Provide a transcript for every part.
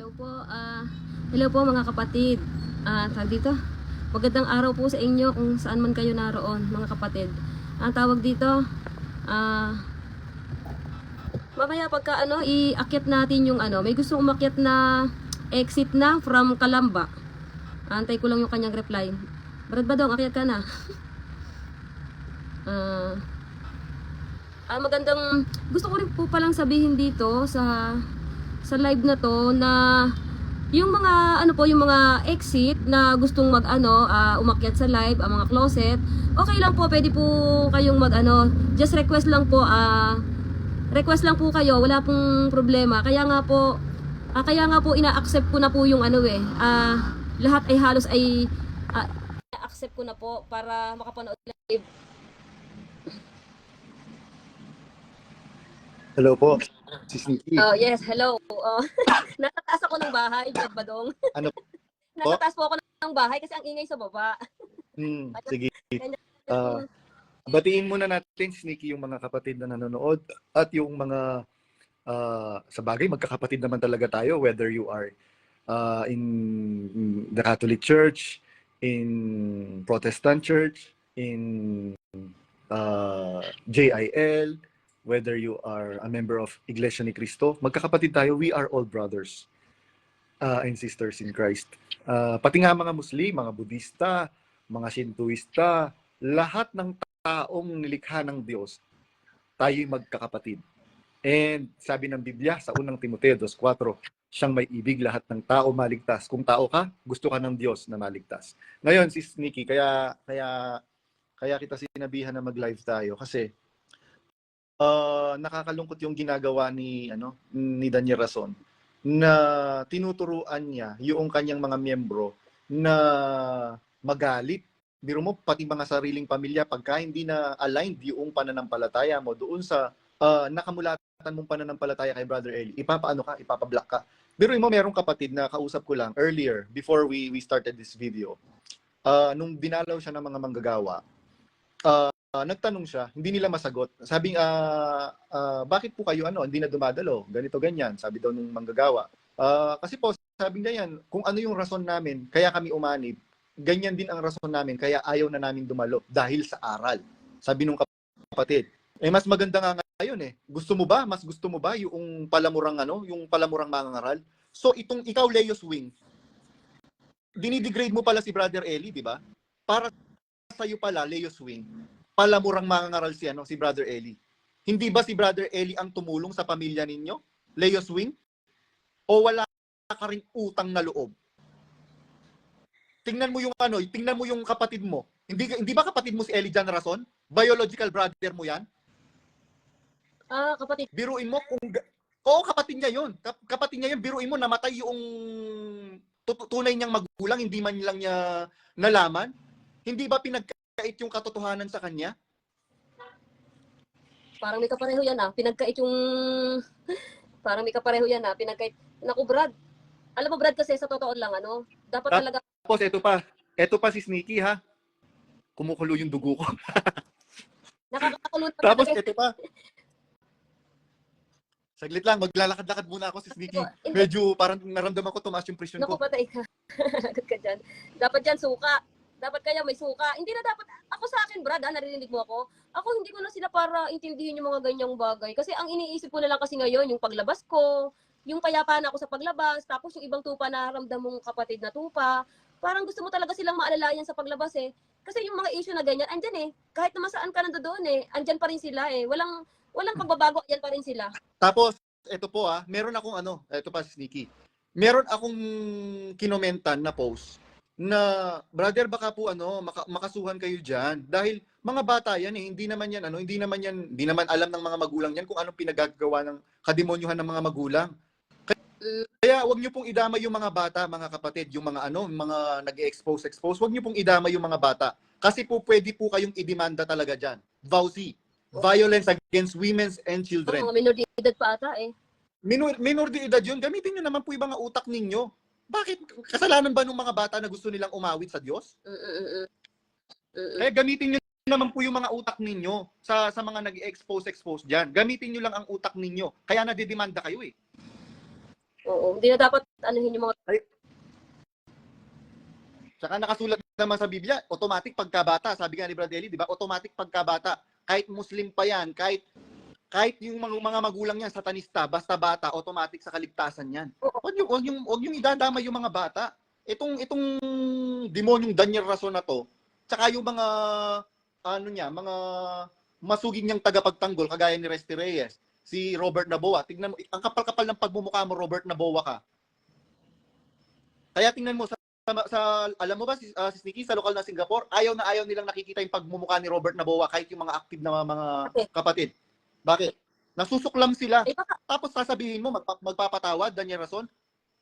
Hello po mga kapatid. Tawag dito. Magandang araw po sa inyo kung saan man kayo naroon, mga kapatid. Tawag dito. Mamaya pagka iakyat natin yung may gusto umakyat na exit na from Calamba. Antay ko lang yung kanyang reply. Brad Badong, akyat ka na. Magandang gusto ko rin po palang sabihin dito sa live na to na yung mga yung mga exit na gustong umakyat sa live, ang mga closet, okay lang po, pwede po kayong just request lang po, request lang po kayo, wala pong problema. Kaya nga po ina-accept ko na po yung lahat ay halos ay ina-accept ko na po para makapanood live. Hello po, Sis Nikki. Yes, hello. Nasa taas ako ng bahay, Brad Badong. Ano po? Nasa taas po ako ng bahay kasi ang ingay sa baba. Sige. Batiin muna natin, Sis Nikki, yung mga kapatid na nanonood at yung mga sa bagay, magkakapatid naman talaga tayo, whether you are in the Catholic Church, in Protestant Church, in JIL, whether you are a member of Iglesia ni Cristo, magkakapatid tayo. We are all brothers and sisters in Christ. Pati nga mga Muslim, mga Budista, mga Shintoista, lahat ng taong nilikha ng Diyos, tayo'y magkakapatid. And sabi ng Biblia sa unang Timoteo 2:4, siyang may ibig, lahat ng tao maligtas. Kung tao ka, gusto ka ng Diyos na maligtas. Ngayon, Sis Nikki, kaya kita sinabihan na mag-live tayo kasi nakakalungkot yung ginagawa ni Daniel Rason na tinuturuan niya yung kanyang mga miyembro na magalit. Biro mo, pati mga sariling pamilya, pagka hindi na aligned yung pananampalataya mo doon sa nakamulatan mong pananampalataya kay Brother Eli, ipapablock ka. Biro mo, merong kapatid na kausap ko lang earlier, before we started this video, nung dinalaw siya ng mga manggagawa, nagtanong siya, hindi nila masagot. Sabing, bakit po kayo hindi na dumadalo? Ganito, ganyan. Sabi daw nung manggagawa. Kasi po, sabi niya yan, kung ano yung rason namin, kaya kami umanib, ganyan din ang rason namin, kaya ayaw na namin dumalo dahil sa aral. Sabi nung kapatid. Mas maganda nga ngayon Mas gusto mo ba yung palamurang yung palamurang mangangaral? So itong ikaw, Leo Swing, dinidegrade mo pala si Brother Eli, di ba? Para sa'yo pala, Leo Swing, palamurang mangangaral si Brother Eli. Hindi ba si Brother Eli ang tumulong sa pamilya ninyo, Leo Swing? O wala ka ring utang na loob? Tingnan mo yung kapatid mo. Hindi ba kapatid mo si Eli Jan Rason? Biological brother mo 'yan? Kapatid. Biruin mo oo, kapatid niya 'yon. Kapatid niya 'yon, biruin mo namatay yung tunay niyang magulang, hindi man lang niya nalaman. Hindi ba pinagkait yung katotohanan sa kanya? Parang may kapareho yan pinagkait yung parang may kapareho yan pinagkait. Naku, Brad. Alam mo, Brad, kasi sa totoo lang dapat talaga. Tapos ito pa si Sneaky, ha. Kumukulo yung dugo ko. Nakakakulo. Tapos ito pa. Saglit lang, maglalakad-lakad muna ako si Sneaky. Medyo parang naramdaman ko tumaas yung presyon ko. Naku, patay ka. Lagot ka dyan. Dapat dyan suka. Dapat kaya may suka. Hindi na dapat, ako sa akin, Brad, naririnig mo ako. Ako hindi ko na sila para intindihin yung mga ganyang bagay. Kasi ang iniisip ko na lang kasi ngayon, yung paglabas ko, yung kayapaan ako sa paglabas, tapos yung ibang tupa na ramdam mong kapatid na tupa, parang gusto mo talaga silang maalalayan sa paglabas Kasi yung mga issue na ganyan, andyan kahit naman saan ka nandoon andyan pa rin sila Walang pagbabago, yan pa rin sila. Tapos, ito po meron akong ito pa si Sneaky. Meron akong kinomentan na post na, brother, baka po makasuhan kayo diyan dahil mga bata yan hindi naman alam ng mga magulang yan kung anong pinagagawa ng kademonyuhan ng mga magulang. Kaya wag niyo pong idamay yung mga bata, mga kapatid, yung mga mga nag-expose, wag niyo pong idamay yung mga bata. Kasi po pwede po kayong idemanda talaga diyan. VAUSI, Violence Against Women and Children. Minor de edad pa ata Minor de edad yun. Gamitin niyo naman po yung mga utak ninyo. Bakit? Kasalanan ba ng mga bata na gusto nilang umawit sa Diyos? Gamitin niyo naman po yung mga utak ninyo sa mga nag-expose diyan. Gamitin niyo lang ang utak ninyo. Kaya nadidemanda kayo Oo, hindi na dapat anuhin yung mga... Tsaka nakasulat naman sa Biblia, automatic pagkabata. Sabi nga ni Brad Eli, di ba? Automatic pagkabata. Kahit Muslim pa yan, kahit yung mga magulang niyan, satanista, basta bata, automatic sa kaligtasan yan. Huwag yung idadama yung mga bata. Itong demonyong Daniel Rason na to, tsaka yung mga, mga masuging niyang tagapagtanggol, kagaya ni Resty Reyes, si Robert Naboa. Tingnan mo, ang kapal-kapal ng pagmumukha mo, Robert Naboa ka. Kaya tingnan mo, alam mo ba, si Sneaky, sa lokal na Singapore, ayaw nilang nakikita yung pagmumukha ni Robert Naboa kahit yung mga active na mga kapatid. Bakit? Nasusuklam sila. Tapos sasabihin mo, magpapatawad, Daniel Rason?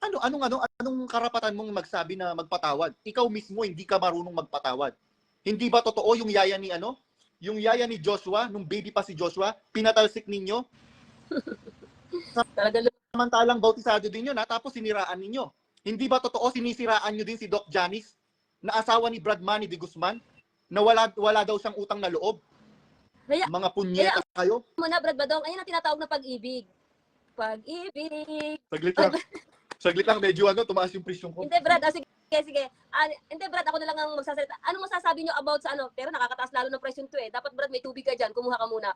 Anong karapatan mong magsabi na magpatawad? Ikaw mismo hindi ka marunong magpatawad. Hindi ba totoo yung yaya ni Joshua, nung baby pa si Joshua, pinatalsik ninyo? Samantalang bautisado din yun, tapos siniraan ninyo. Hindi ba totoo sinisiraan nyo din si Doc Janice, na asawa ni Brad Manny de Guzman, na wala daw siyang utang na loob? Mga punyeta kayo. Muna, Brad Badong, ayun ang tinatawag na pag-ibig. Pag-ibig. Saglit lang, medyo tumaas yung presyon ko. Hindi, Brad, sige. Hindi, Brad, ako na lang ang magsasalita. Anong masasabi nyo about sa Pero nakakataas lalo ng presyon to eh. Dapat, Brad, may tubig ka dyan. Kumuha ka muna.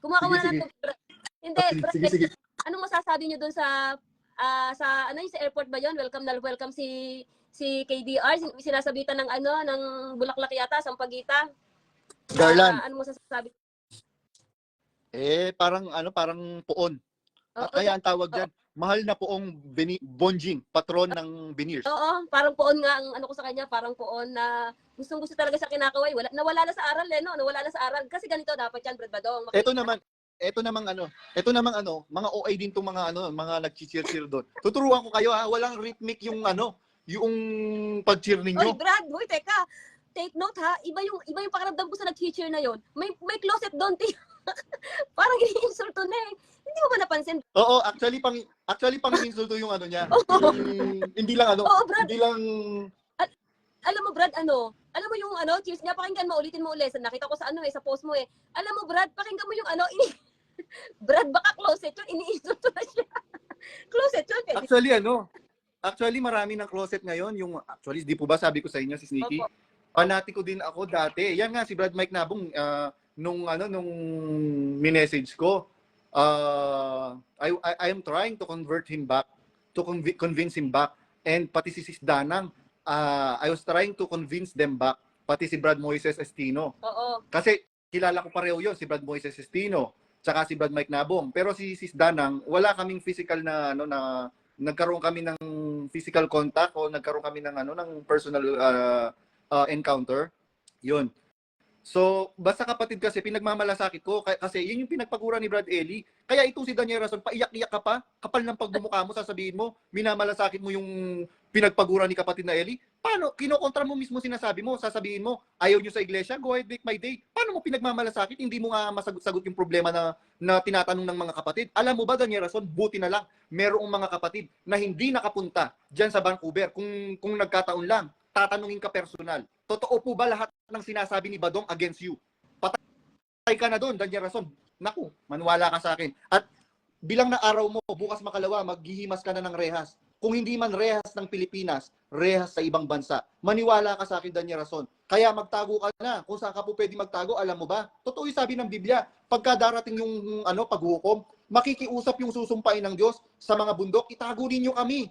Ng tubig, Brad. Hindi, Brad, sige. Anong masasabi nyo dun sa sa airport ba yon? Welcome si KDR, sinasabitan ng ng Bulaklak yata, Sampaguita. Garland. Ano mo sasabi? Parang poon. Kaya ang tawag diyan, mahal na poong Bonjing, patron ng Veneers. Oo, parang poon nga ang ko sa kanya, parang poon na gustong-gusto talaga siya kinakaway. Nawala na sa aral nawala na sa aral. Kasi ganito dapat yan, Brad Badong. Ito namang mga OA din tong mga nagchi-cheer doon. Tuturuan ko kayo walang rhythmic yung yung pag-cheer ninyo. Oy, Brad, teka. Take note ha, iba yung pakiramdam ko sa nag-cheer na yon. May closet doon, parang ini-insulto na eh. Hindi mo ba napansin? Oo, actually pang insulto yung niya. Yung, hindi lang Brad. Hindi lang alam mo, Brad, alam mo yung cheers niya, pakinggan mo, ulitin mo ulit. Nakita ko sa sa post mo eh. Alam mo, Brad, pakinggan mo yung Brad, baka closet yun, iniinsulto na siya. Closet yun. Actually marami ng closet ngayon. Actually, di po ba sabi ko sa inyo si Sneaky? Opo. Panatiko din ako dati. Yan nga, si Brad Mike Nabong, nung minessage ko, I am trying to convert him back, to convince him back, and pati si Sis Danang, I was trying to convince them back, pati si Brad Moises Estino. Oo. Kasi kilala ko pareho yun, si Brad Moises Estino, tsaka si Brad Mike Nabong. Pero si Sis Danang, wala kaming physical na nagkaroon kami ng physical contact o nagkaroon kami ng ng personal encounter. Yun. So, basta kapatid kasi, pinagmamalasakit ko. Kasi yun yung pinagpagura ni Brad Eli. Kaya itong si Daniel Rason, paiyak-iyak ka pa. Kapal ng pagmumukha mo, sasabihin mo, minamalasakit mo yung pinagpagura ni kapatid na Eli. Paano? Kinokontra mo mismo sinasabi mo, sasabihin mo, ayaw nyo sa iglesia, go ahead, make my day. Paano mo pinagmamalasakit? Hindi mo nga masagot-sagot yung problema na tinatanong ng mga kapatid. Alam mo ba, Daniel Rason, buti na lang, merong mga kapatid na hindi nakapunta dyan sa Vancouver. Kung nagkataon lang, tatanungin ka personal. Totoo po ba lahat ng sinasabi ni Badong against you? Patay ka na doon, Daniel Rason. Naku, maniwala ka sa akin. At bilang na araw mo, bukas makalawa, maghihimas ka na ng rehas. Kung hindi man rehas ng Pilipinas, rehas sa ibang bansa. Maniwala ka sa akin, Daniel Rason. Kaya magtago ka na. Kung saan ka po pwede magtago, alam mo ba? Totoo yung sabi ng Biblia. Pagka darating yung paghukom, makikiusap yung susumpain ng Diyos sa mga bundok, itago ninyo kami.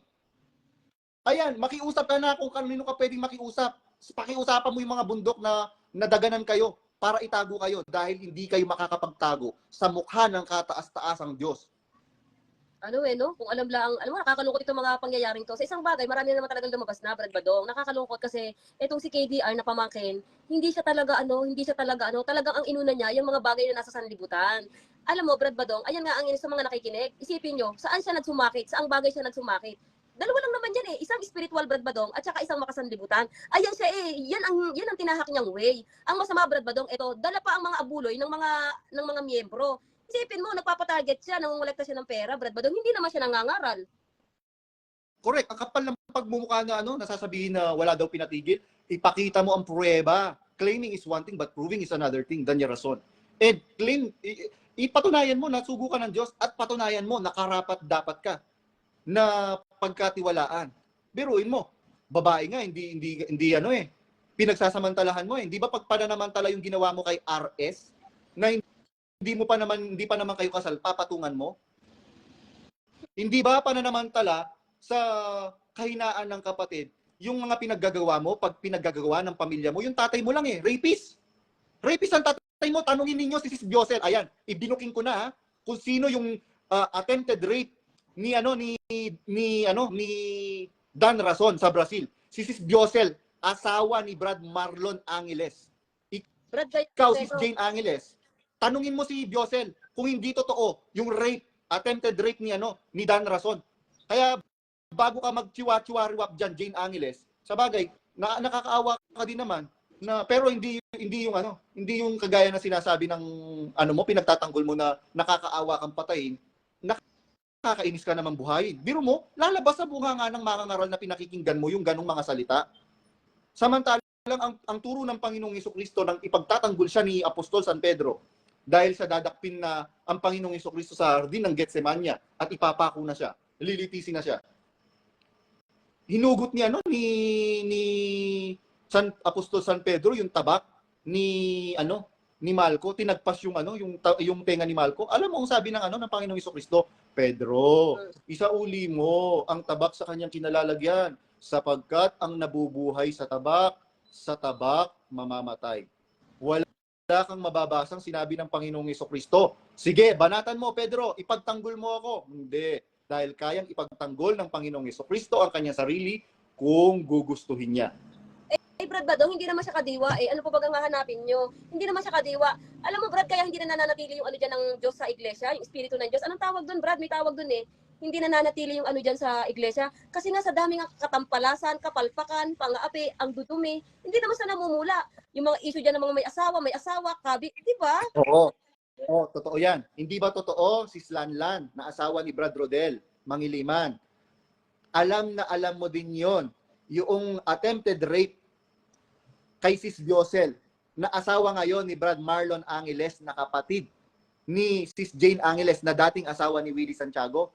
Ayan, makiusap ka na kung kanino ka pwedeng makiusap. Pakiusapan mo yung mga bundok na nadaganan kayo para itago kayo dahil hindi kayo makakapagtago sa mukha ng kataas-taasang Diyos. Kung alam mo, nakakalungkot itong mga pangyayaring to. Sa isang bagay, marami na naman talagang lumabas na, Brad Badong. Nakakalungkot kasi itong si KDR na pamangkin, hindi siya talaga talagang ang inuna niya, yung mga bagay na nasa sanlibutan. Alam mo, Brad Badong, ayan nga ang sa mga nakikinig. Isipin nyo, saan siya nagsumakit? Saang bagay siya nagsumakit? Dalawa lang naman yan eh. Isang spiritual, Brad Badong, at saka isang makasanlibutan. Ayan siya eh. Yan ang tinahak niyang way. Ang masama, Brad Badong, ito, dala pa ang mga abuloy ng mga miyembro. Isipin mo, nagpapatarget siya, nangungulekta siya ng pera, Brad Badong, hindi naman siya nangangaral. Correct. Ang kapal ng pagmumukha na nasasabihin na wala daw pinatigil, ipakita mo ang pruweba. Claiming is one thing, but proving is another thing, Daniel Rason. And ipatunayan mo na sugo ka ng Diyos at patunayan mo na karapat dapat ka. na pagkatiwalaan. Biruin mo, babae nga, hindi ano eh, pinagsasamantalahan mo eh. Hindi ba pag pananamantala yung ginawa mo kay RS, na hindi pa naman kayo kasal, papatungan mo? Hindi ba pananamantala sa kahinaan ng kapatid, yung mga pinaggagawa mo, pag pinaggagawa ng pamilya mo, yung tatay mo lang eh, rapist. Rapist ang tatay mo, tanungin ninyo si Sis Biosel. Ayan, ibinuking ko na ha, kung sino yung attempted rape ni ni Dan Rason sa Brazil. Si Sis Biosel, asawa ni Brad Marlon Angeles. Brad, kayo, Ikaw, Sis Jane Angeles, tanungin mo si Biosel kung hindi totoo yung rape, attempted rape ni Dan Rason. Kaya bago ka magchiwa-chiwariwap diyan, Jane Angeles, sa bagay, nakakaawa ka din naman na, pero hindi yung kagaya na sinasabi ng pinagtatanggol mo na nakakaawa kang patayin, nakakainis ka naman buhayin. Biro mo, lalabas sa bunganga ng mangangaral na pinakikinggan mo yung ganong mga salita. Samantalang ang turo ng Panginoong Hesukristo nang ipagtatanggol siya ni Apostol San Pedro dahil sa dadakpin na ang Panginoong Hesukristo sa hardin ng Getsemania at ipapako na siya, lilitisin na siya. Hinugot ni Apostol San Pedro yung tabak ni Malco, tinagpas yung tenga ni Malco. Alam mo ang sabi ng ng Panginoong Hesukristo, Pedro, isauli mo ang tabak sa kanyang kinalalagyan sapagkat ang nabubuhay sa tabak mamamatay. Wala kang mababasang sinabi ng Panginoong Hesukristo, sige, banatan mo Pedro, ipagtanggol mo ako. Hindi, dahil kayang ipagtanggol ng Panginoong Hesukristo ang kanyang sarili kung gugustuhin niya. Brad Badong, hindi naman siya kadiwa eh. Ano pa bagang hahanapin nyo? Hindi naman siya kadiwa. Alam mo Brad, kaya hindi na nananatili yung dyan ng Diyos sa iglesia, yung Espiritu ng Diyos. Anong tawag doon Brad? May tawag doon eh. Hindi na nananatili yung dyan sa iglesia. Kasi nga sa daming katampalasan, kapalpakan, pang-aapi, ang dudumi. Hindi naman sa namumula. Yung mga issue dyan ng mga may asawa, kabi, di ba? Oo. Oh, totoo yan. Hindi ba totoo si Slanlan na asawa ni Brad Rodel, Mangiliman? Alam na alam mo din yon, yung attempted rape kay Sis Biosel, na asawa ngayon ni Brad Marlon Angeles, na kapatid ni Sis Jane Angeles, na dating asawa ni Willie Santiago.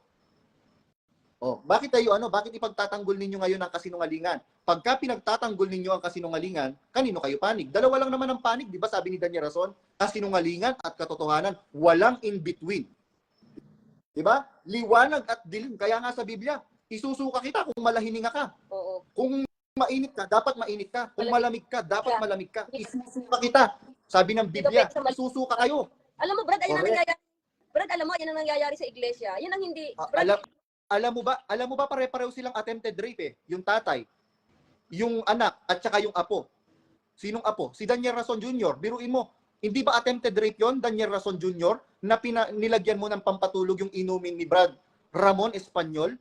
Oh, bakit bakit ipagtatanggol ninyo ngayon ang kasinungalingan? Pagka pinagtatanggol ninyo ang kasinungalingan, kanino kayo panig? Dalawa lang naman ang panig, di ba? Sabi ni Daniel Rason, kasinungalingan at katotohanan, walang in between. Di ba? Liwanag at dilim. Kaya nga sa Biblia, isusuka kita kung malahininga ka. Oo. Kung mainit ka, dapat mainit ka. Kung malamig ka, dapat malamig ka. Isusuka kita. Sabi ng Biblia, isusuka kayo. Alam mo, Brad, ayun ang nangyayari. Brad, alam mo, yan ang nangyayari sa iglesia. Yan ang hindi... Brad, alam mo ba pare-pareho silang attempted rape eh. Yung tatay, yung anak, at saka yung apo. Sinong apo? Si Daniel Rason Jr. Biruin mo, hindi ba attempted rape yon, Daniel Rason Jr., na nilagyan mo ng pampatulog yung inumin ni Brad Ramon Espanyol?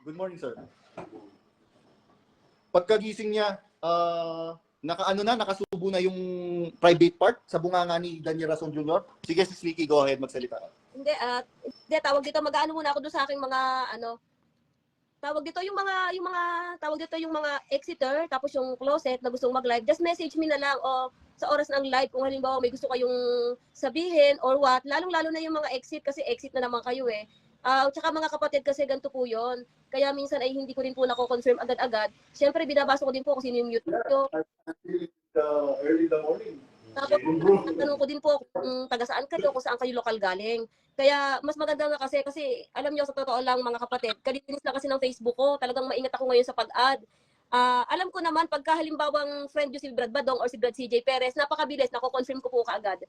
Good morning, sir. Pagkagising niya, nakasubo na yung private part sa bunganga ni Daniel Rason Jr. Sige, si Slicky, go ahead, magsalita. Hindi, tawag dito, mag-aano muna ako doon sa aking mga, tawag dito yung mga exeter, tapos yung closet na gustong mag-live, just message me na lang, o sa oras ng live, kung halimbawa may gusto kayong sabihin, or what, lalong-lalo na yung mga exit, kasi exit na naman kayo eh. Tsaka mga kapatid kasi ganito po yon. Kaya minsan ay hindi ko rin po nako-confirm agad-agad. Siyempre, binabasa ko din po kung sino yung mute nyo. Early in the morning. Tapos, tanong ko din po kung taga saan kayo, kung saan kayo lokal galing. Kaya, mas maganda nga kasi alam nyo, sa totoo lang mga kapatid, kalinis na kasi ng Facebook ko, talagang maingat ako ngayon sa pag-add. Alam ko naman, pagka halimbawang friend nyo si Brad Badong or si Brad CJ Perez, napakabilis, nako-confirm ko po kaagad.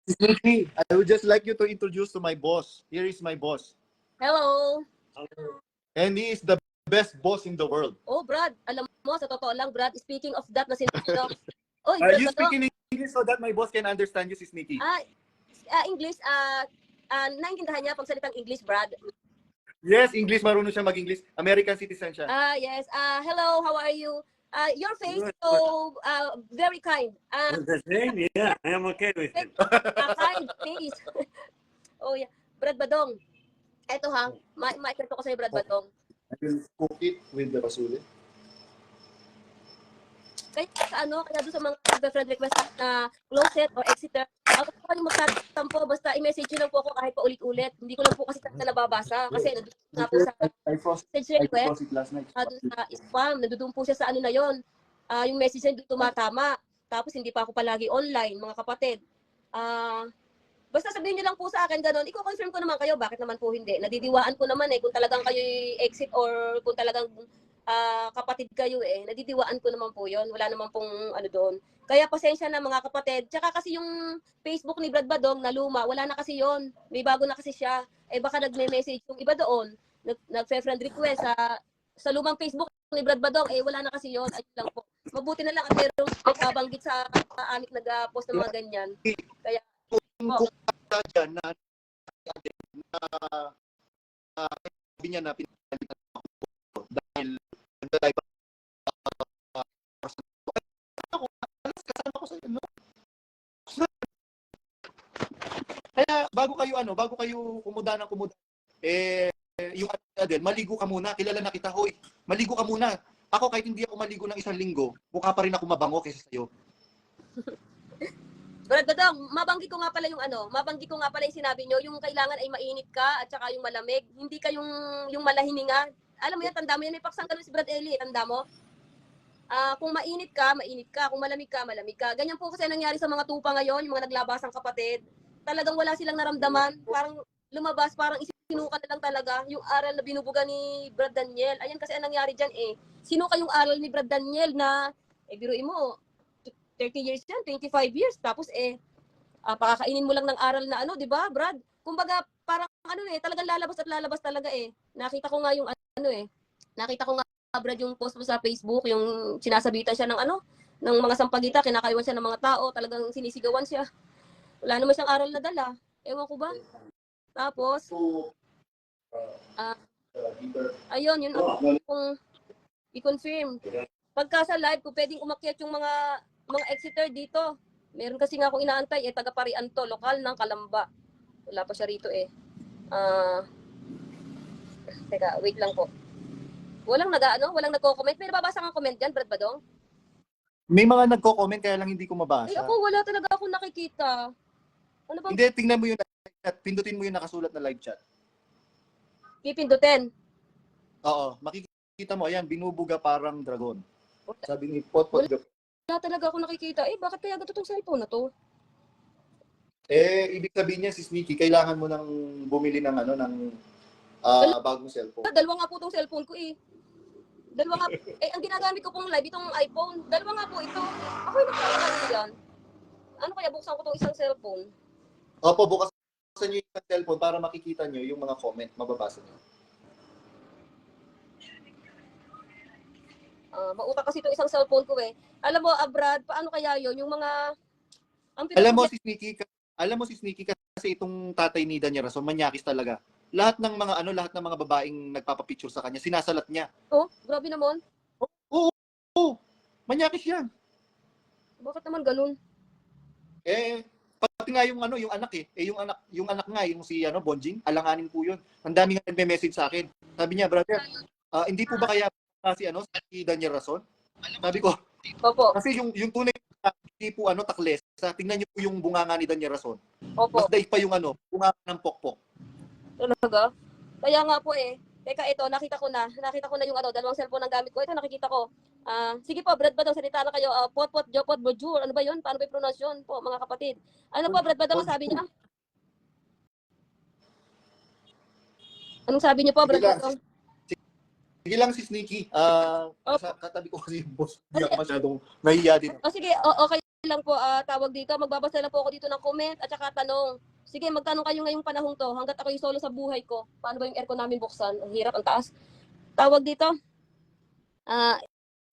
Sneaky, I would just like you to introduce to my boss. Here is my boss. Hello! And he is the best boss in the world. Oh, Brad, alam mo, sa totoo lang, Brad, speaking of that, na sinabi ko, oh, Are you speaking English so that my boss can understand you, si Sneaky? English, naintindihan niya pag salitang English, Brad. Yes, English, marunong siya mag-English. American citizen siya. Yes. Hello, how are you? Your face so very kind. The same, yeah, I am okay with it. Kind face. Oh yeah, Brad Badong. Eto ha, ma-ikwento ko sa'yo, Brad Badong. I will cook it with the basuli. Kaya doon sa mga friend request na closet or exeter, Ako po kayo magtatampo, basta i-message nyo lang po ako kahit pa ulit-ulit. Hindi ko lang po kasi talaga nababasa. Kasi nandun nga po sa message request, dun sa spam, nandun po siya sa ano na yon. Yung message na doon tumatama. Tapos hindi pa ako palagi online, mga kapatid. Basta sabihin niyo lang po sa akin ganun, i-confirm ko naman kayo, bakit naman po hindi? Nadidiwaan ko naman kung talagang kayo exit or kung talagang kapatid kayo nadidiwaan ko naman po yon. Wala naman pong ano doon. Kaya pasensya na mga kapatid. Tsaka kasi yung Facebook ni Brad Badong na luma, wala na kasi yon. May bago na kasi siya. Baka nagme-message yung iba doon, nagfe-friend request sa lumang Facebook ni Brad Badong, wala na kasi yon. Ayun lang po. Mabuti na lang at merong nagbabanggit sa amik nag-post ng mga ganyan. Kaya Kung dyan na sabi niya na pinalitan ako dahil nagtatay pa ako, alas kasama ko sa ano. Kaya bago kayo kumuda ng kumuda, yung ano din, maligo ka muna, kilala na kita, hoy, maligo ka muna. Ako kahit hindi ako maligo ng 1 linggo, mukha pa rin ako mabango kaysa sa'yo. Brad Badong, mabanggit ko nga pala yung sinabi nyo, yung kailangan ay mainit ka at saka yung malamig. Hindi ka yung malahininga. Alam mo yan, tanda mo yan, may paksang ganun si Brad Eli, tanda mo? Kung mainit ka, mainit ka. Kung malamig ka, malamig ka. Ganyan po kasi nangyari sa mga tupa ngayon, yung mga naglabasang kapatid. Talagang wala silang naramdaman. Parang lumabas, parang isinuka na lang talaga yung aral na binubuga ni Brad Daniel. Ayan kasi ang nangyari dyan sinuka yung aral ni Brad Daniel na, biruin mo, 30 years yan, 25 years. Tapos pakakainin mo lang ng aral na ano, di ba, Brad? Kumbaga, parang talagang lalabas at lalabas talaga Nakita ko nga yung nakita ko nga, Brad, yung post mo sa Facebook, yung sinasabitan siya ng mga sampagita, kinakaiwan siya ng mga tao, talagang sinisigawan siya. Wala naman siyang aral na dala. Ewan ko ba? Tapos, ayun, yun kung i-confirm. Pagka sa live, kung pwedeng umakyat yung mga exiter dito. Meron kasi nga akong inaantay, taga-Parian to, lokal ng Kalamba. Wala pa siya rito teka, wait lang po. Walang nagko-comment. May nababasa kang comment dyan, Brad Badong? May mga nagko-comment kaya lang hindi ko mabasa. Ako, wala talaga akong nakikita. Ano bang Hindi, tingnan mo yung live chat. Pindutin mo yung nakasulat na live chat. pipindutin? Oo, makikita mo, ayan, binubuga parang dragon. Sabi ni Potpot. Wala talaga akong nakikita. Bakit kaya gato tong cellphone na to? Ibig sabihin niya, si Sneaky, kailangan mo nang bumili ng bagong cellphone. Dalawa nga po tong cellphone ko Dalawa nga. Ang ginagamit ko pong live, itong iPhone. Dalawa nga po ito. Ako yung nagkakaroon yan. Ano kaya, buksan ko tong isang cellphone? Opo, bukasan niyo yung cellphone para makikita niyo yung mga comment, mababasa niyo. Mautak kasi itong isang cellphone ko Alam mo, Brad, paano kaya yon yung mga... Alam mo si Sneaky kasi itong tatay ni Danya Rason, manyakis talaga. Lahat ng mga babaeng nagpapapicture sa kanya, sinasalat niya. Oh, grabe naman. Oo. Manyakis yan. Bakit naman ganun? Pati nga yung anak yung anak nga, yung si Bonjing, alanganin po yun. Ang dami nga nagme-message sa akin. Sabi niya, brother, hindi po ba kaya si Daniel Rason? Sabi ko, Opo. kasi yung tunay hindi po takles. Tingnan niyo po yung bunganga ni Daniel Rason. Opo. Mas daig pa yung bunganga ng pokpok. Talaga? Kaya nga po Teka, ito, nakita ko na yung dalawang cellphone ang gamit ko. Ito, nakikita ko. Sige po, Brad Badong, salita na kayo. Potpot, Jopot, Bojur. Ano ba yun? Paano ba yung pronunciation po, mga kapatid? Ano po, Brad Badong, sabi niya? Anong sabi niyo po, Brad Badong? Sige lang si Sneaky. Katabi ko kasi yung boss. Hindi ako masyadong nahiya din. Sige, okay lang po. Tawag dito. Magbabasa lang po ako dito ng comment at saka tanong. Sige, magtanong kayo ngayong panahong to. Hanggat ako yung solo sa buhay ko. Paano ba yung aircon namin buksan? Ang hirap, ang taas. Tawag dito.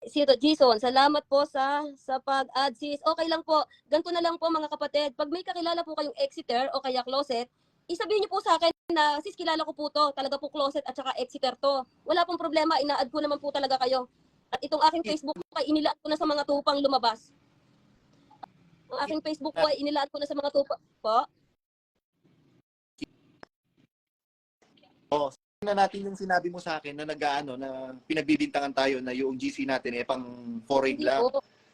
Si Jason, salamat po sa pag-add, sis. Okay lang po. Ganito na lang po, mga kapatid. Pag may kakilala po kayong exiter o kaya closet, isabihin niyo po sa akin na, sis, kilala ko po to. Talaga po closet at saka exiter to. Wala pong problema. Ina-add ko naman po talaga kayo. At itong aking Facebook po ay inilaan ko na sa mga tupang lumabas. Ang aking Facebook po ay inilaan ko na sa mga tupa po. Tingnan natin yung sinabi mo sa akin na na pinagbibintangan tayo na yung GC natin pang foreign lang.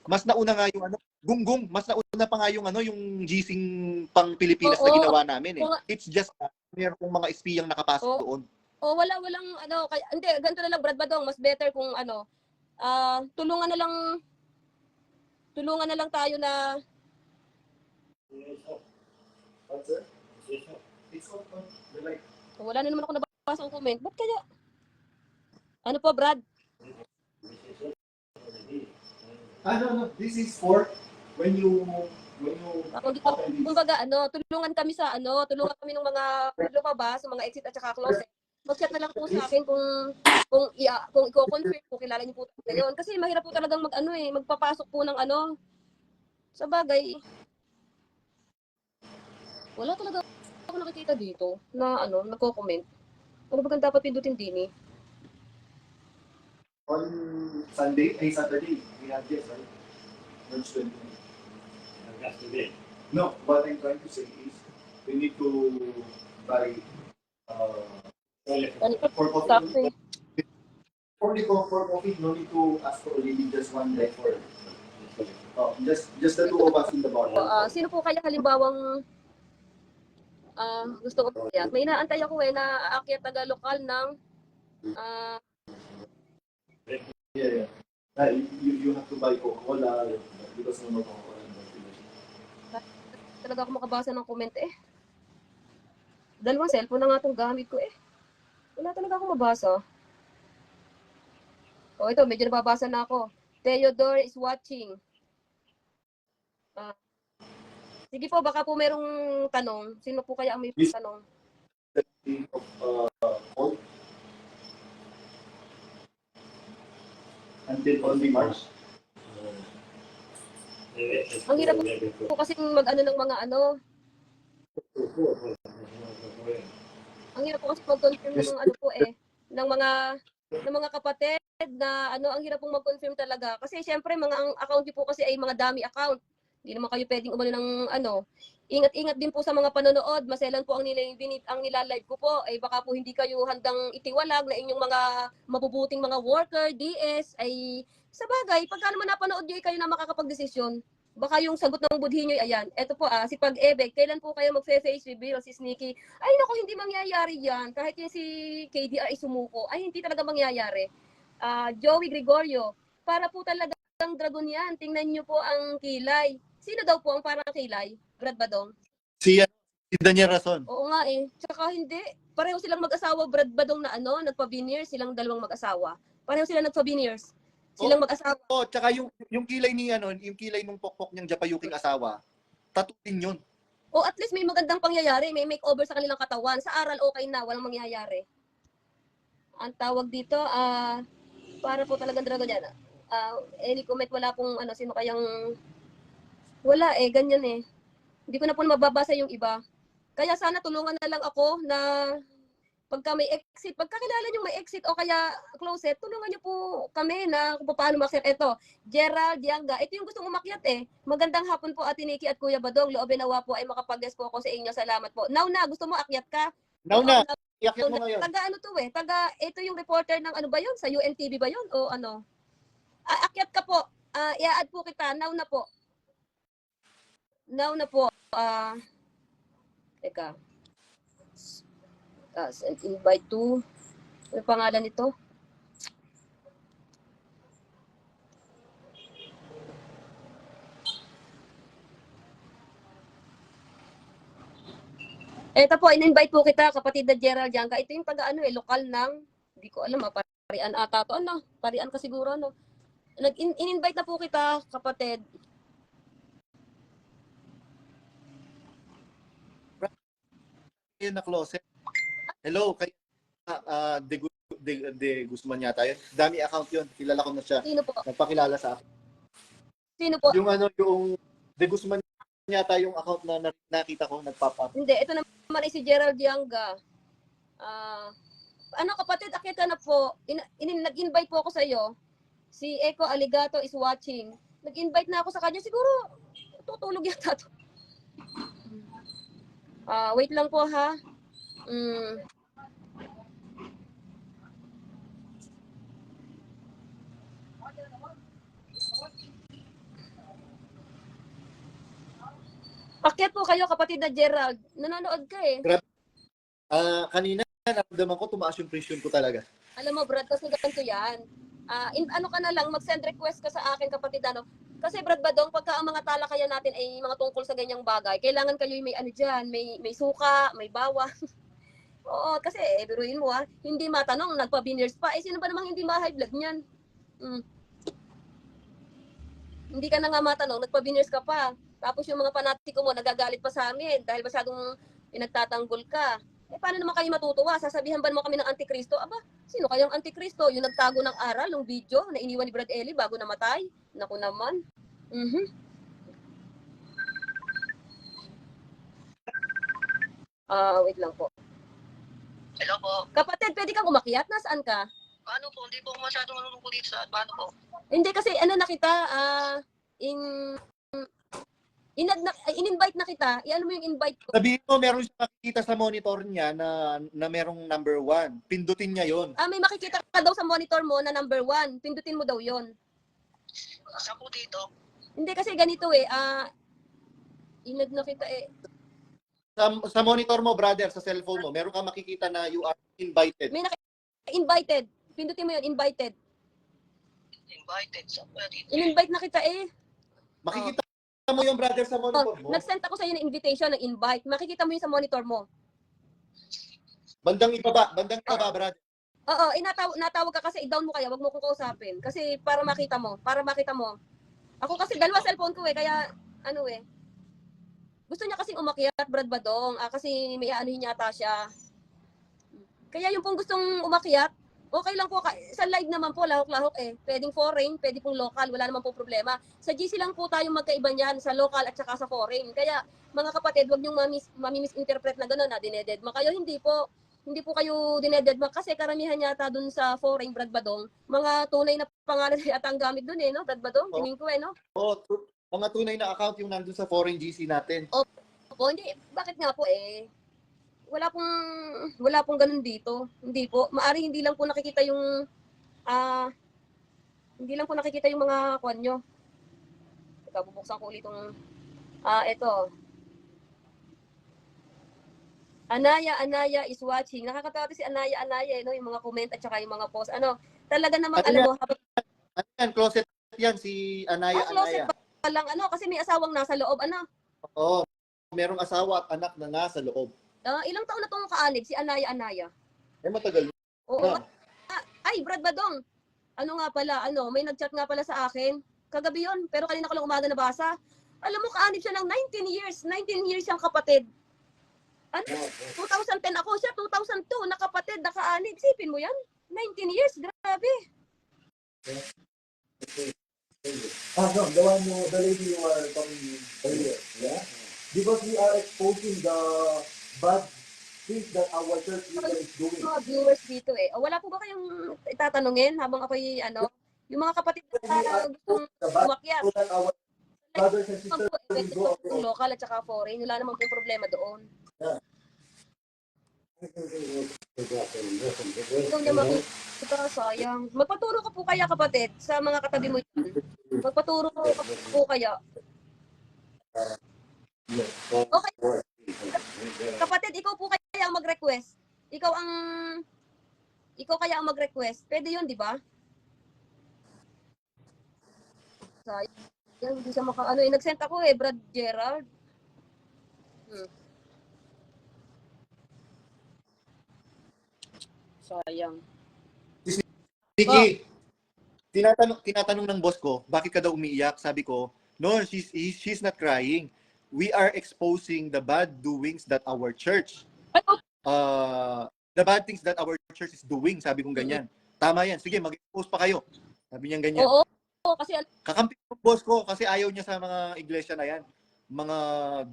mas nauna nga yung ano, gunggong, mas nauna pa nga yung ano, yung gising pang Pilipinas na Oo. ginawa namin eh. Oo. It's just mayroong mga espiyang nakapasok Oo. doon. Walang ano, kaya, hindi, ganito na lang Brad Badong, mas better kung ano, tulungan na lang tayo na wala na naman ako nabasa ng comment. Ba't kaya? Ano po, Brad? No. This is for when you Kumbaga, tulungan kami ng mga lumabas, mga exit at saka closet. Mag-chat na lang po sa akin kung i-confirm kung kilala niyo po talaga yun. Kasi mahirap po talagang magpapasok po ng sa bagay. Wala talaga ako nakikita dito na nagko-comment. Ano ba dapat pindutin din eh? on Saturday, we have this, right? March 20. No, what I'm trying to say is we need to buy for coffee. Only for coffee, no need to ask for only just one day for just the two of us in the bar. Sino po kaya halimbawang gusto ko kaya? May inaantay ako na aakyat taga lokal ng Yeah. You have to buy Coca-Cola because no Coca-Cola. talaga ako makabasa ng comment eh. Dalawang cellphone na nga itong gamit ko eh. Wala talaga ako mabasa. Ito, medyo nababasa na ako. Theodore is watching. Sige po, baka po merong tanong. Sino po kaya ang may tanong? Until only March. Ang hirap po kasi mag-ano ng mga Ang hirap po kasi mag-confirm ng mga kapatid na ang hirap pong mag-confirm talaga. Kasi syempre ang account niyo po kasi ay mga dami account. Hindi naman kayo pwedeng umano ng Ingat-ingat din po sa mga panonood. Maselan po ang nilalive ko po. Ay baka po hindi kayo handang itiwalag na inyong mga mabubuting mga worker, DS, ay sa bagay, pagka naman napanood nyo kayo na makakapag-desisyon, baka yung sagot ng budhi nyo ayan. Ito po si Pag-ebig, kailan po kayo mag-face reveal si Sneaky? Ay naku, hindi mangyayari yan. Kahit yung si KDR ay sumuko, ay hindi talaga mangyayari. Joey Gregorio, para po talagang dragon yan. Tingnan nyo po ang kilay. Sino daw po ang parang kilay? Brad Badong? Si Daniel Rason. Oo nga eh. Tsaka hindi. Pareho silang mag-asawa, Brad Badong na nagpa-veneers. Silang dalawang mag-asawa. Pareho silang nagpa-veneers. Silang mag-asawa. Tsaka yung kilay ni yung kilay nung pokpok niyang Japayuking asawa, tattoo din yun. At least may magandang pangyayari. May makeover sa kanilang katawan. Sa aral, okay na. Walang mangyayari. Ang tawag dito, para po talagang dragon yan. Any comment, wala pong sino kayang wala ganyan eh. Hindi ko na po mababasa yung iba. Kaya sana tulungan na lang ako na pagka may exit, pagkakilala nyo may exit o kaya closet, tulungan nyo po kami na kung paano makyat. Ito, Gerald Yanga, ito yung gustong umakyat eh. Magandang hapon po Ate Nikki at Kuya Badong. Loobin nawa po ay makapag-guest po ako sa inyo. Salamat po. Now na, gusto mo akyat ka? Now na, iakyat mo ngayon. Ito yung reporter ng ba yun? Sa UNTV ba yun? O ano? Akyat ka po. I-add po kita. Now na po. Teka. Send invite to. Ano pangalan nito? Ito po, in-invite po kita, kapatid na Gerald Yangka. Ito yung lokal ng, hindi ko alam, Parian ata to. Parian ka siguro, In-invite na po kita, kapatid. Yun na closet. Hello, kay De Guzman yata yun. Dami account yun. Kilala ko na siya. Sino po? Nagpakilala sa akin. Sino po? Yung De Guzman yata yung account na nakita ko nagpapa. Hindi, ito naman ay si Gerald Yanga. Kapatid, akita na po. Nag-invite po ako sa iyo. Si Eco Aligato is watching. Nag-invite na ako sa kanya. Siguro, tutulog yata to. Wait lang po ha. Akyat po kayo, kapatid na Gerald. Nanonood ka eh. Kanina, naramdaman ko tumaas yung presyon ko talaga. Alam mo, Brad, kasi ganito yan. Ano ka na lang, mag-send request ka sa akin, kapatid, ano. Kasi, Brad Badong, pagka ang mga talakayan natin ay mga tungkol sa ganyang bagay, kailangan kayo may ano dyan, may suka, may bawa. Oo, kasi, biruin mo hindi matanong, nagpa-veneers pa. Sino ba namang hindi ma-high blood niyan? Mm. Hindi ka na nga matanong, nagpa-veneers ka pa. Tapos yung mga panatiko mo, nagagalit pa sa amin dahil masyadong pinagtatanggol ka. Paano naman kayo matutuwa? Sasabihan ba mo kami ng Antikristo? Aba, sino kayang Antikristo? Yung nagtago ng aral, ng video na iniwan ni Brad Eli bago namatay? Naku naman. Mhm. Wait lang po. Hello po. Kapatid, pwede kang umakyat? Nasaan ka? Paano po? Hindi po ako masyadong marunong po dito sa paano po? Hindi kasi ano na kita, in in-invite na kita. I-ano mo yung invite ko. Sabihin mo, meron siya makikita sa monitor niya na merong number 1. Pindutin niya yon. May makikita ka daw sa monitor mo na number 1. Pindutin mo daw yon. Saan po dito? Hindi kasi ganito eh. Inad na kita eh. Sa monitor mo, brother, sa cellphone mo, meron kang makikita na you are invited. May invited. Pindutin mo yun, invited. Invited. Saan po dito? In-invite na kita eh. Makikita mo yung brother sa monitor mo. Nag-send ako sa iyo ng invitation, ng invite. Makikita mo yun sa monitor mo. Bandang ibaba, brother. Oo, natawag ka kasi i-down mo kaya, wag mo kong kausapin. Kasi para makita mo. Ako kasi dalawa cellphone ko eh, kaya ano eh. Gusto niya kasing umakyat, Brad Badong. Kasi may anuhin yata siya. Kaya yung pong gustong umakyat, okay lang po. Sa live naman po, lahok-lahok eh. Pwedeng foreign, pwede pong local. Wala naman po problema. Sa GC lang po tayong magkaiba niyan, sa local at saka sa foreign. Kaya mga kapatid, wag niyong mami-misinterpret na gano'n na dinededma kayo. Hindi po kayo dinededma kasi karamihan yata dun sa foreign, Brad Badong. Mga tunay na pangalan yata ang gamit dun eh, no? Brad Badong, tingin ko eh, no? Oo, mga tunay na account yung nandun sa foreign GC natin. Opo, hindi. Bakit nga po eh? Wala pong ganun dito. Hindi po. Maari hindi lang po nakikita yung hindi lang po nakikita yung mga kwan nyo. Teka, bubuksan ko ulit itong ito. Anaya is watching. Nakakatawa si Anaya, no? Yung mga comment at saka yung mga post. Talaga namang Ano alam mo, Ano yan? Closet yan, si Anaya. closet pa lang, kasi may asawang nasa loob, Oo, merong asawa at anak na nasa loob. Ilang taon na itong kaanib, si Anaya. Matagal Oo. na. Ay, Brad Badong. Nga pala, may nag-chat nga pala sa akin. Kagabi yon, pero kanina ko lang umaga nabasa. Alam mo, kaanib siya ng 19 years. 19 years siyang kapatid. 2010 ako siya, 2002, nakapatid, nakaanib. Isipin mo yan? 19 years, grabe. No, the one you, the lady you are talking earlier, yeah? Because we are exposing the bad things that our church leader is doing. Mga viewers dito eh. Wala po ba kayong itatanungin habang ako'y yung mga kapatid na gustong umakyat. So that our brothers and sisters will go abroad. Local at saka foreign, wala namang po problema doon. Yeah. Ikaw niya makikita, sayang. Magpaturo ka po kaya kapatid sa mga katabi mo yan. Magpaturo ka po kaya. Okay. Kapatid, ikaw po kaya ang mag-request. Ikaw kaya ang mag-request. Pwede yun, di ba? Sayang, hindi siya nag-send ako eh, Brad Gerald. Sayang. Vicky, tinatanong ng boss ko, bakit ka daw umiiyak? Sabi ko, no, she's not crying. We are exposing the bad doings that our church, the bad things that our church is doing. Sabi kong ganyan. Tama yan. Sige, mag-expose pa kayo. Sabi niya ganyan. Oo, kasi Kakampi ng boss ko kasi ayaw niya sa mga iglesia na yan. Mga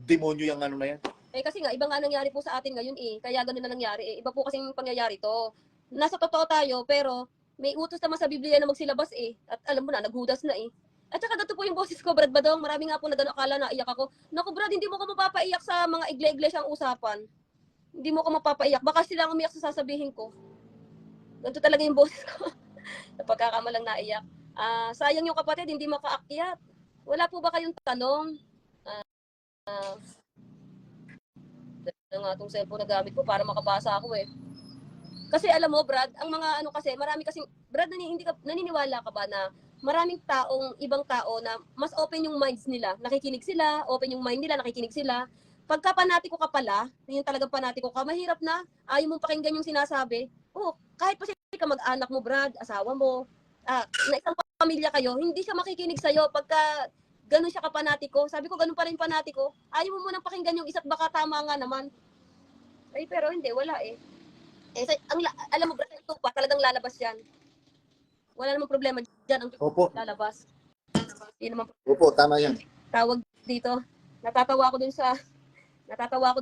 demonyo yung na yan. kasi nga, iba nga nangyari po sa atin ngayon eh. Kaya ganun na nangyari eh. Iba po kasing pangyayari to. Nasa totoo tayo, pero may utos naman sa Biblia na magsilabas eh. At alam mo na, naghudas na eh. At saka dito po yung boses ko, Brad Badong. Marami nga po na gano'n akala na iyak ako. Naku, Brad, hindi mo ko mapapaiyak sa mga iglesia-ang usapan. Hindi mo ko mapapaiyak. Baka sila ang umiyak sa sasabihin ko. Ganito talaga yung boses ko. Napagkakamalang naiyak. Sayang yung kapatid, hindi makaakyat. Wala po ba kayong tanong? na nga itong cellphone na gamit ko para makabasa ako eh. Kasi alam mo, Brad, ang mga ano kasi, marami kasi, Brad, naniniwala ka ba na maraming ibang tao na mas open yung minds nila, nakikinig sila, open yung mind nila, nakikinig sila. Pagka panatiko ka pala, yung talagang panatiko ka, mahirap na, ayaw mong pakinggan yung sinasabi. Oh, kahit pa siya kamag-anak mo, Brad, asawa mo, na isang pamilya kayo, hindi siya makikinig sa'yo pagka ganun siya kapanatiko. Sabi ko, ganun pa rin panatiko. Ayaw mo munang pakinggan yung isa't baka tama nga naman. Ay, pero hindi, wala eh. Alam mo, Brad, ito pa, talagang lalabas yan. Wala namang problema dyan ang Opo. lalabas. Hindi naman Opo, tama yan. tawag dito. Natatawa ako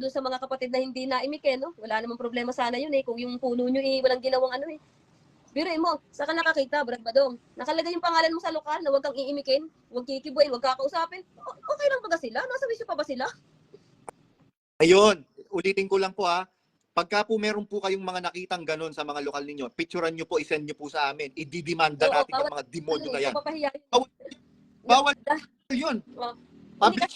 dun sa mga kapatid na hindi naimik eh, no? Wala namang problema sana yun eh. Kung yung puno nyo eh, walang ginawang ano eh. Biruin mo, saan ka nakakita, Brad Badong? Nakalagay yung pangalan mo sa lokal na huwag kang iimikin, huwag kikibuin, huwag kakausapin. Okay lang ba sila? Nasa wisyo pa ba sila? Ayun, ulitin ko lang po ha. Pagka po meron po kayong mga nakitang ganun sa mga lokal ninyo, picturean nyo po, isend nyo po sa amin. Ididimanda Oo, natin yung mga demonyo na yan. Papahiya. Bawal yun. Oo. Public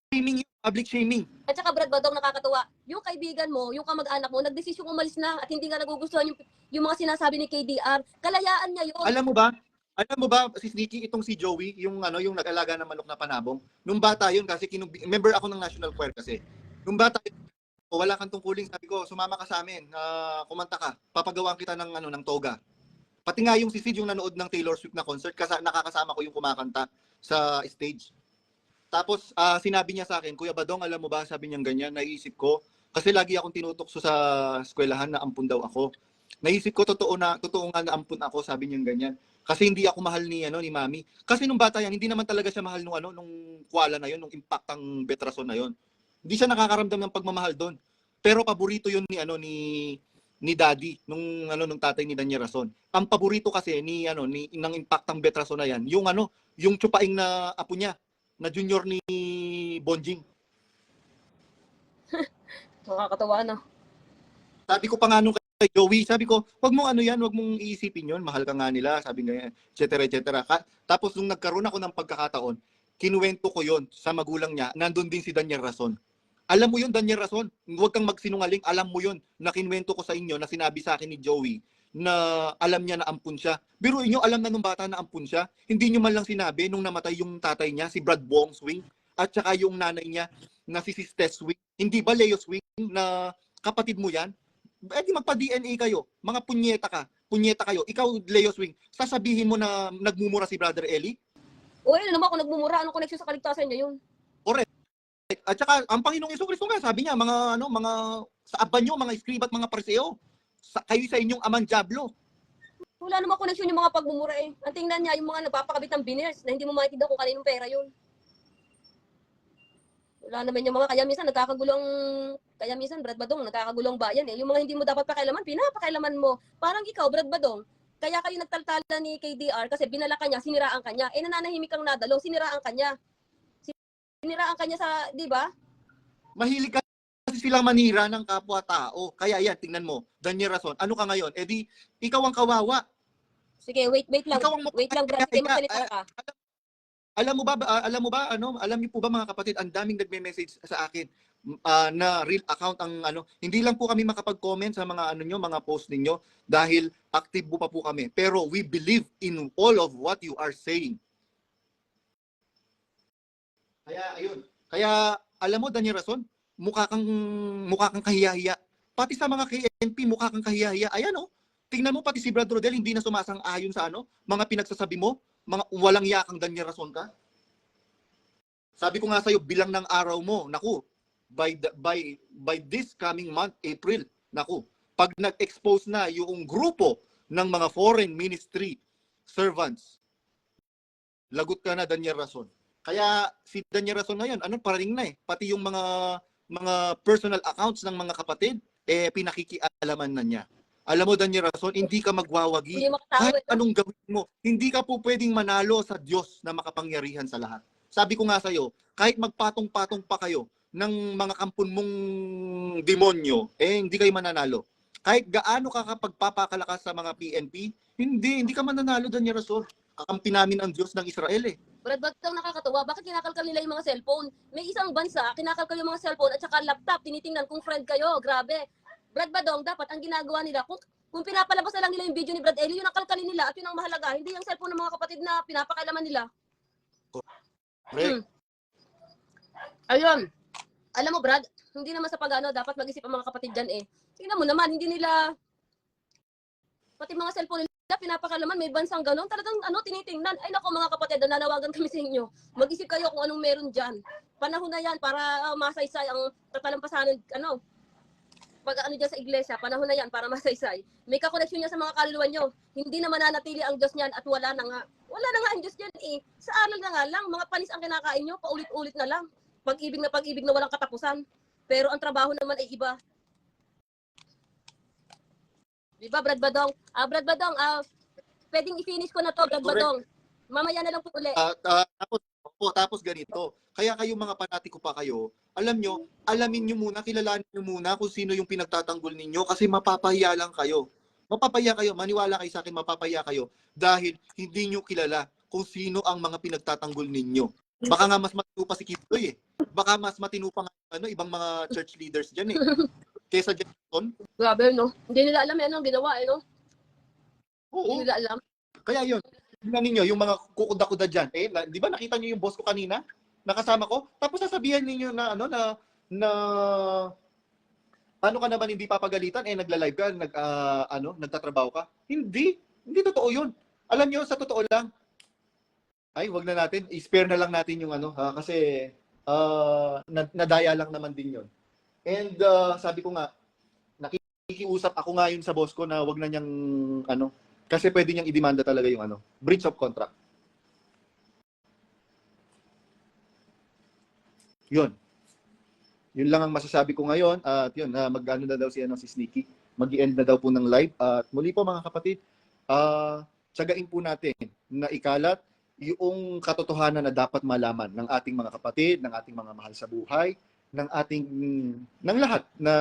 shaming yun. Public shaming. At saka Brad Badong, nakakatuwa. Yung kaibigan mo, yung kamag-anak mo, nagdesisyong umalis na at hindi nga nagugustuhan yung mga sinasabi ni KDR. Kalayaan niya yun. Alam mo ba, Sis Nikki, itong si Joey, yung nag-alaga ng manok na panabong, nung bata yun kasi member ako ng National Choir kasi. Nung bata yun, wala kang tungkuling, sabi ko, sumama ka sa amin, kumanta ka, papagawaan kita ng toga. Pati nga yung si Sid, yung nanood ng Taylor Swift na concert, nakakasama ko yung kumakanta sa stage. Tapos sinabi niya sa akin, Kuya Badong, alam mo ba, sabi niya ganyan, naisip ko, kasi lagi akong tinutokso sa eskwelahan na ampun daw ako. Naisip ko, totoo nga na ampun ako, sabi niya ganyan. Kasi hindi ako mahal ni Mami. Kasi nung bata yan, hindi naman talaga siya mahal nung kuwala na yon, nung impactang Betrason na yon. Hindi siya nakakaramdam ng pagmamahal doon. Pero paborito yun ni Daddy nung tatay ni Daniel Rason. Ang paborito kasi ng impactang Betrason na yan, yung tsupaing na apo niya, na junior ni Bonjing. Nakakatawa na. Sabi ko pa nga nung kay Joey, sabi ko, wag mong wag mong iisipin yun, mahal ka nga nila, sabi nga, etc. Tapos nung nagkaroon ako ng pagkakataon, kinuwento ko yon sa magulang niya, nandun din si Daniel Rason. Alam mo yun, Daniel Rason, huwag kang magsinungaling, alam mo yun, na kinuwento ko sa inyo, na sinabi sa akin ni Joey, na alam niya na ampun siya. Biruin nyo, alam na nung bata na ampun siya. Hindi nyo man lang sinabi nung namatay yung tatay niya, si Brad Bong Swing, at saka yung nanay niya, na si Tess Swing. Hindi ba Leo Swing, na kapatid mo yan? Di magpa-DNA kayo. Mga punyeta kayo. Ikaw, Leo Swing, sasabihin mo na nagmumura si Brother Eli? O ano naman kung nagmumura, anong connection sa kaligtasan niya yun? At saka, ang Panginoong Jesucristo nga, sabi niya, mga sa abanyo, mga iskriba at mga pariseo, kayo sa inyong amang diablo. Wala namang connection yung mga pagmumura eh. Ang tingnan niya, yung mga nagpapakabit ng veneers na hindi mo makikita kung kaninong pera yun. Wala naman yung mga, kaya minsan, Brad Badong, nagkakagulong bayan eh. Yung mga hindi mo dapat pakialaman, pinapakailaman mo. Parang ikaw, Brad Badong, kaya kayo nagtaltala ni KDR kasi binala ka niya, siniraan ka niya. Nananahimik kang nadalo, siniraan ka niya. Siniraan ka niya sa, di ba? Mahilig kasi silang manira ng kapwa-tao. Kaya yan, tingnan mo, Daniel Rason, ano ka ngayon? Ikaw ang kawawa. Sige, wait lang. Wait lang, Brad, sige, magsalita ka. Alam mo ba, alam niyo po ba mga kapatid, ang daming nagme-message sa akin na real account hindi lang po kami makapag-comment sa mga mga post ninyo dahil active po pa po kami. Pero we believe in all of what you are saying. Kaya ayun. Kaya alam mo, Daniel Rason, mukha kang kahiyahiya. Pati sa mga KNP mukha kang kahiyahiya. Ayan tingnan mo, pati si Brad Rodel hindi na sumasang-ayon sa mga pinagsasabi mo. Mga walang yakang Daniel Rason ka. Sabi ko nga sa'yo, bilang ng araw mo, naku, by this coming month, April, naku, pag nag-expose na yung grupo ng mga foreign ministry servants, lagot ka na, Daniel Rason. Kaya si Daniel Rason ngayon, parating na eh. Pati yung mga personal accounts ng mga kapatid, pinakikialaman na niya. Alam mo, Daniel Rason, hindi ka magwawagi. Kahit anong gawin mo, hindi ka po pwedeng manalo sa Diyos na makapangyarihan sa lahat. Sabi ko nga sa'yo, kahit magpatong-patong pa kayo ng mga kampon mong demonyo, hindi kayo mananalo. Kahit gaano ka kapagpapakalakas sa mga PNP, hindi ka mananalo, Daniel Rason. kakampi namin ang Diyos ng Israel eh. Brad, bakit ang nakakatawa? Bakit kinakalkal nila yung mga cellphone? May isang bansa, kinakalkal yung mga cellphone at saka laptop, tinitingnan kung friend kayo. Grabe. Brad Badong, dapat ang ginagawa nila, kung pinapalabas na lang nila yung video ni Brad Ellie, yun ang kalkalin nila at yun ang mahalaga. Hindi yung cellphone ng mga kapatid na pinapakailaman nila. Correct. Ayun. Alam mo, Brad, hindi naman sa pag-ano, dapat mag-isip ang mga kapatid dyan eh. Tingnan mo naman, hindi nila, pati mga cellphone nila, pinapakalaman, may bansang gano'n, talagang tinitingnan. Ay nako mga kapatid, nanawagan kami sa inyo. Mag-isip kayo kung anong meron dyan. Panahon na yan para masaysay ang tatalampasanan, pag dyan sa iglesia, panahon na yan para masaysay. May kakoneksyon niya sa mga kaluluwa nyo. Hindi na mananatili ang Diyos niyan at wala na nga. Wala na nga ang Diyos niyan eh. Sa aral na nga lang, mga panis ang kinakain nyo, paulit-ulit na lang. Pag-ibig na walang katapusan. Pero ang trabaho naman ay iba. Diba, Brad Badong? Brad Badong, pwedeng i-finish ko na to, Brad Badong. Mamaya na lang po ulit. Tapos ganito. Kaya kayo mga panatiko pa kayo, alam nyo, alamin nyo muna, kilalanin nyo muna kung sino yung pinagtatanggol ninyo kasi mapapahiya lang kayo. Mapapahiya kayo, maniwala kayo sa akin, mapapahiya kayo dahil hindi nyo kilala kung sino ang mga pinagtatanggol ninyo. Baka nga mas matino pa si Kipoy eh. Baka mas matino pa nga ibang mga church leaders dyan eh. Kesa Jackson. Grabe, no? Hindi nila alam yan ang ginawa, no? Oo. Hindi nila alam. Kaya yun, tingnan ninyo, yung mga kukuda-kuda dyan, di ba nakita nyo yung boss ko kanina? Nakasama ko? Tapos sasabihan ninyo na, paano ka naman hindi papagalitan? Nagla-live ka, nagtatrabaho ka? Hindi totoo yun. Alam nyo, sa totoo lang, wag na natin, i-spare na lang natin yung kasi nadaya lang naman din yun. And sabi ko nga, nakikiusap ako nga yun sa boss ko na wag na niyang, kasi pwede niyang idemanda talaga yung breach of contract. Yun. Yun lang ang masasabi ko ngayon. At yun, mag-ano na daw si Sneaky. Mag-i-end na daw po ng live. At muli po mga kapatid, tsagain po natin na ikalat yung katotohanan na dapat malaman ng ating mga kapatid, ng ating mga mahal sa buhay, ng lahat na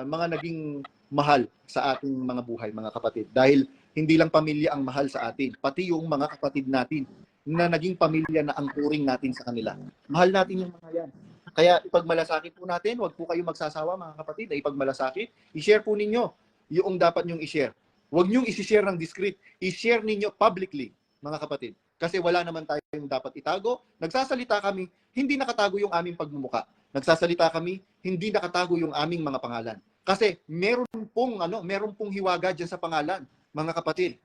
mga naging mahal sa ating mga buhay, mga kapatid. Dahil hindi lang pamilya ang mahal sa atin, pati yung mga kapatid natin na naging pamilya na ang turing natin sa kanila. Mahal natin yung mga yan. Kaya ipagmalasakit po natin, huwag po kayo magsasawa mga kapatid, na ipagmalasakit. I-share po ninyo yung dapat nyong i-share. Huwag nyong i-share ng discreet. I-share ninyo publicly, mga kapatid. Kasi wala naman tayong dapat itago. Nagsasalita kami, hindi nakatago yung aming pagmumuka. Nagsasalita kami, hindi nakatago yung aming mga pangalan. Kasi meron pong hiwaga dyan sa pangalan, mga kapatid.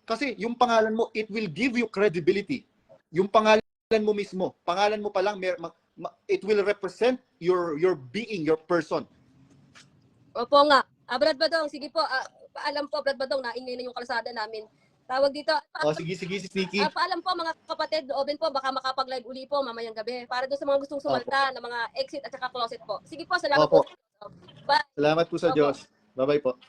Kasi yung pangalan mo, it will give you credibility. Yung pangalan mo mismo, pangalan mo pa lang, it will represent your being, your person. Opo nga. Brad Badong, sige po. Paalam po, Brad Badong, naingay na yung kalsada namin. Tawag dito. Sige, si Sneaky. Paalam po mga kapatid, open po, baka makapag-live uli po mamayang gabi. Para doon sa mga gustong sumalta ng mga exit at saka closet po. Sige po, salamat po. Bye. Salamat po sa Opo. Diyos. Bye-bye po.